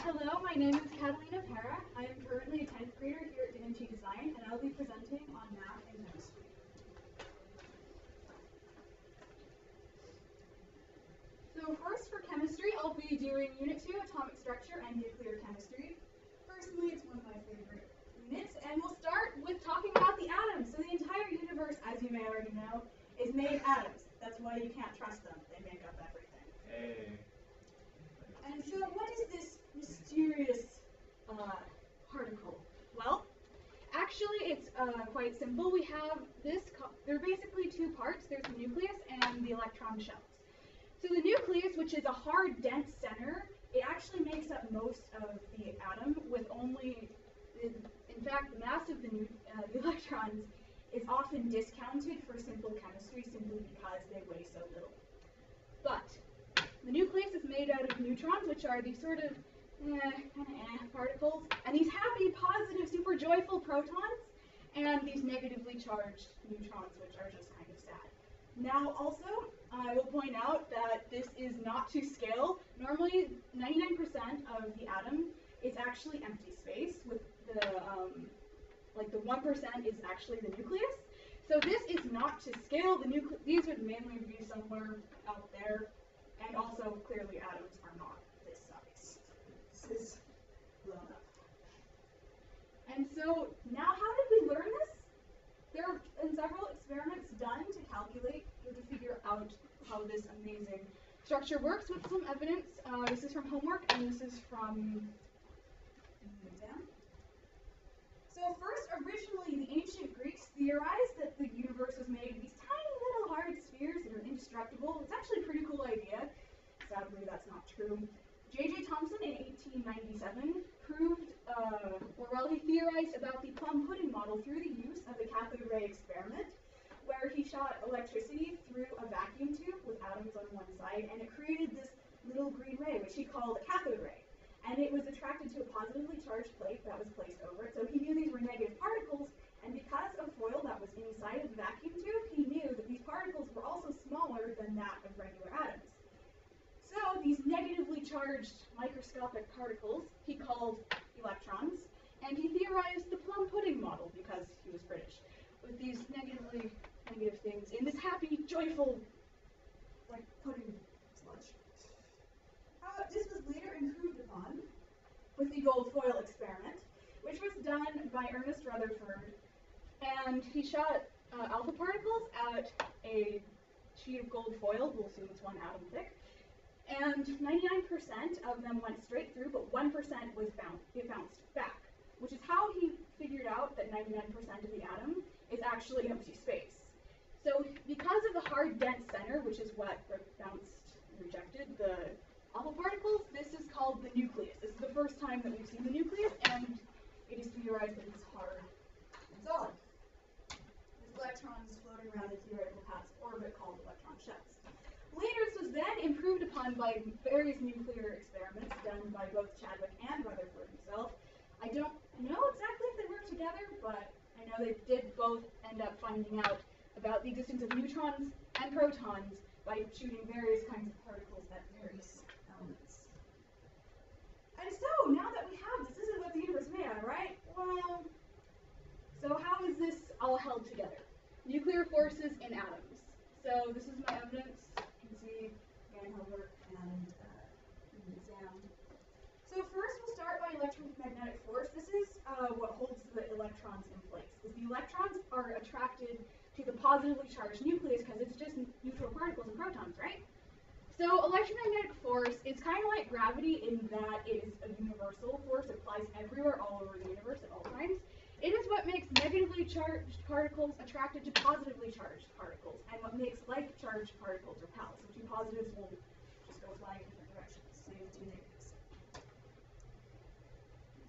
Hello, my name is Catalina Pera. I am currently a 10th grader here at DNT Design, and I'll be presenting on math and chemistry. So first for chemistry, I'll be doing Unit 2, Atomic Structure and Nuclear Chemistry. Personally, it's one of my favorite units, and we'll start with talking about the atoms. So the entire universe, as you may already know, is made of atoms. That's why you can't trust them. They make up everything. Hey. And so what is this mysterious particle? Well, actually it's quite simple. We have this, there are basically two parts. There's the nucleus and the electron shells. So the nucleus, which is a hard, dense center, it actually makes up most of the atom with only, in fact, the mass of the electrons is often discounted for simple chemistry simply because they weigh so little. But the nucleus is made out of neutrons, which are these sort of particles, and these happy, positive, super joyful protons, and these negatively charged neutrons, which are just kind of sad. Now, also, I will point out that this is not to scale. Normally, 99% of the atom is actually empty space, with the the 1% is actually the nucleus. So this is not to scale. These would mainly be somewhere out there. And also, clearly, atoms are not this size. This is blown up. And so, now how did we learn this? There have been several experiments done to calculate or to figure out how this amazing structure works with some evidence. This is from homework, and this is from the exam. So first, originally, the ancient Greeks theorized that the universe was made of these tiny little hard spheres that are indestructible. It's actually a pretty cool idea. Sadly, that's not true. J.J. Thomson in 1897 proved, he theorized about the plum pudding model through the use of the cathode ray experiment, where he shot electricity through a vacuum tube with atoms on one side, and it created this little green ray, which he called a cathode ray. And it was attracted to a positively charged plate that was placed over it, so he knew these were negative particles, and because of foil that was inside of the vacuum tube, he knew that these particles were also smaller than that of regular atoms. So these negatively charged microscopic particles he called electrons, and he theorized the plum pudding model because he was British, with these negative things in this happy, joyful, like pudding sludge. This was later improved upon with the gold foil experiment, which was done by Ernest Rutherford, and he shot alpha particles at a sheet of gold foil, we'll assume it's 1 atom thick, and 99% of them went straight through, but 1% bounced back, which is how he figured out that 99% of the atom is actually empty space. So because of the hard, dense center, which is what rejected the alpha particles, this is called the nucleus. This is the first time that we've seen the nucleus, and it is theorized that it's hard and solid. There's electrons floating around the theoretical paths orbit called electron shells. Later, this was then improved upon by various nuclear experiments done by both Chadwick and Rutherford himself. I don't know exactly if they worked together, but I know they did both end up finding out about the existence of neutrons and protons by shooting various kinds of particles at various elements. And so, now that we have this is what the universe is made out of, right? Well, so how is this all held together? Nuclear forces in atoms. So this is my evidence. You can see, again, homework and an exam. So first, we'll start by electromagnetic force. This is what holds the electrons in place. Because the electrons are attracted to the positively charged nucleus because it's just neutral particles and protons, right? So electromagnetic force is kind of like gravity in that it is a universal force. It applies everywhere, all over the universe at all times. It is what makes negatively charged particles attracted to positively charged particles, and what makes like-charged particles repel. So two positives will just go flying in different directions, same as two negatives.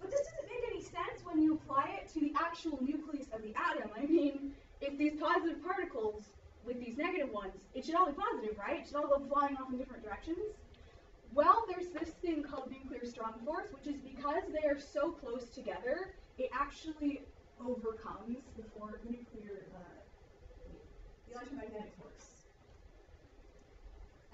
But this doesn't make any sense when you apply it to the actual nucleus of the atom. I mean, if these positive particles with these negative ones, it should all be positive, right? It should all go flying off in different directions. Well, there's this thing called nuclear strong force, which is because they are so close together, it actually overcomes the electromagnetic force.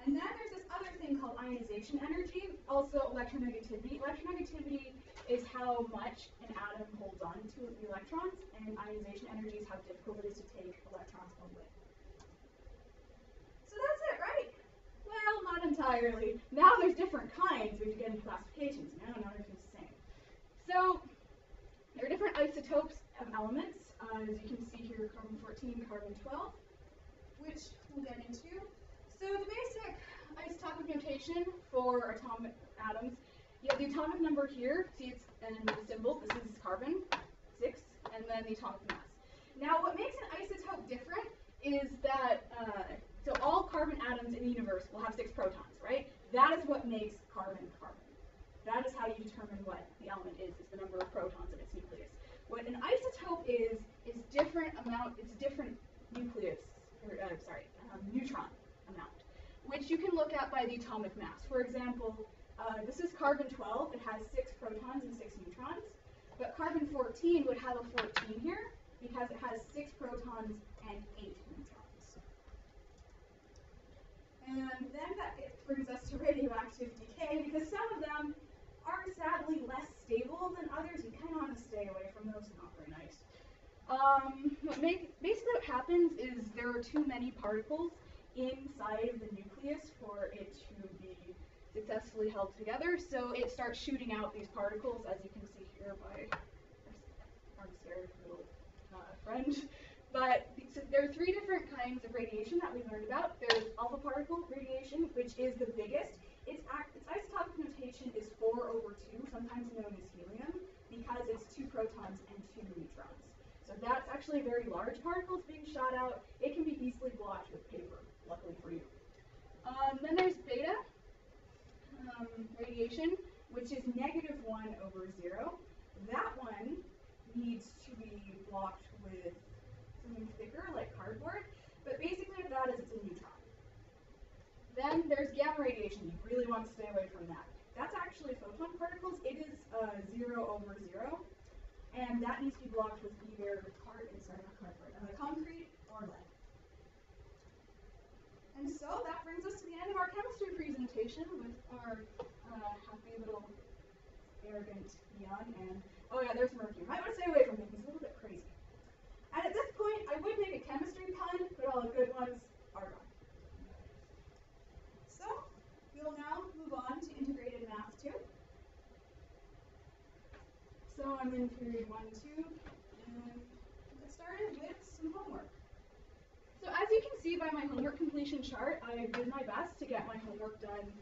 And then there's this other thing called ionization energy, also electronegativity. Electronegativity is how much an atom holds on to the electrons, and ionization energy is how difficult it is to take electrons away. So that's it, right? Well, not entirely. Now there's different kinds. We have to get into classifications. Now not everything's the same. So there are different isotopes of elements. As you can see here, carbon-14, carbon-12, which we'll get into. So the basic isotopic notation for atomic atoms, you have the atomic number here, see it's in the symbol, this is carbon, 6, and then the atomic mass. Now what makes an isotope different is that, so all carbon atoms in the universe will have 6 protons, right? That is what makes carbon carbon. That is how you determine what the element is the number of protons in its nucleus. What an isotope is different amount, it's different nucleus, or, neutron amount, which you can look at by the atomic mass. For example, this is carbon-12, it has 6 protons and 6 neutrons, but carbon-14 would have a 14 here because it has 6 protons and 8 neutrons. And then that brings us to radioactive decay, because some of them are sadly less stable than others. You kind of want to stay away from those, not very nice. Basically what happens is there are too many particles inside of the nucleus for it to be successfully held together, so it starts shooting out these particles, as you can see here by our scared little friend. But so there are 3 different kinds of radiation that we learned about. There's alpha particle radiation, which is the biggest. Its isotopic notation is 4/2, sometimes known as helium, because it's 2 protons and 2 neutrons. So that's actually a very large particle being shot out. It can be easily blocked with paper, luckily for you. Then there's beta radiation, which is -1/0. That one needs to be blocked with something thicker, like cardboard. But basically what that is, it's a neutron. Then there's gamma radiation. You really want to stay away from that. That's actually photon particles. It is 0/0. And that needs to be blocked with either concrete or lead. And so that brings us to the end of our chemistry presentation with our happy little arrogant neon. And oh yeah, there's mercury. You might want to stay away from him. He's a little bit crazy. And at this point, I would make a chemistry pun, but all the good ones are gone. So we'll now move on to integrated math 2. So I'm in period 1, 2, and we'll get started with some homework. So as you can see by my homework completion chart, I did my best to get my homework done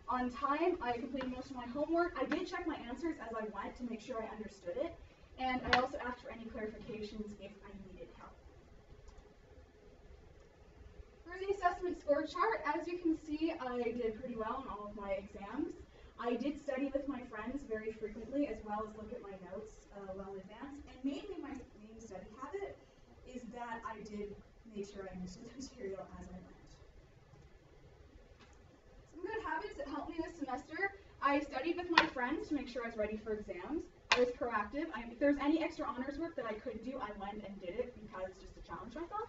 on time. I completed most of my homework. I did check my answers as I went to make sure I understood it, and I also asked for any clarifications if I needed help. For the assessment score chart, as you can see, I did pretty well on all of my exams. I did study with my friends very frequently, as well as look at my notes well in advance. And mainly my main study habit is that I did make sure I understood the material as I went. Some good habits that helped me this semester: I studied with my friends to make sure I was ready for exams. I was proactive. If there was any extra honors work that I could do, I went and did it because just to challenge myself.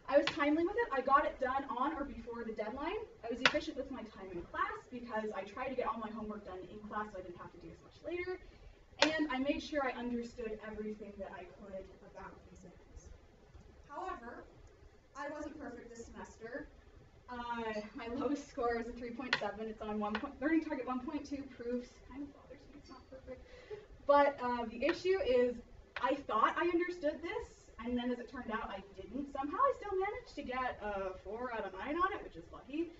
I was timely with it. I got it done on or before the deadline. I was efficient with my time in class because I tried to get all my homework done in class so I didn't have to do as much later. And I made sure I understood everything that I could about exams. However, I wasn't perfect this semester. My lowest score is a 3.7. It's on learning target 1.2 proofs. Kind of bothers me, it's not perfect. But the issue is I thought I understood this, and then as it turned out, I didn't. Somehow I still managed to get a 4 out of 9 on it, which is lucky.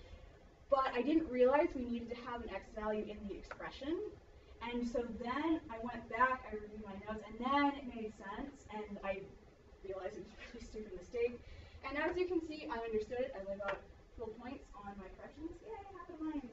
But I didn't realize we needed to have an x value in the expression. And so then I went back, I reviewed my notes, and then it made sense, and I realized it was a really stupid mistake. And as you can see, I understood it as I got full points on my corrections. Yay, half a mind.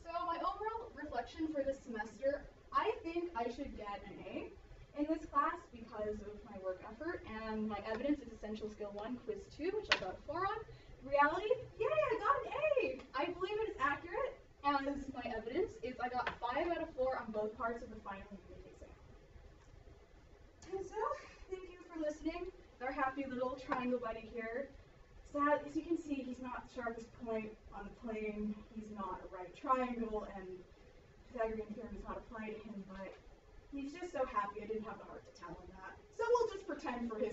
So my overall reflection for this semester, I think I should get an A in this class because of my work effort, and my evidence is Essential Skill 1, Quiz 2, which I got a 4 on. Reality, yay, I got an A! I believe it is accurate, as my evidence is I got 5 out of 4 on both parts of the final unit exam. And so, thank you for listening. Our happy little triangle buddy here. sad. As you can see, he's not the sharpest point on the plane. He's not a right triangle, and Pythagorean theorem does not apply to him, but he's just so happy I didn't have the heart to tell him that. So we'll just pretend for his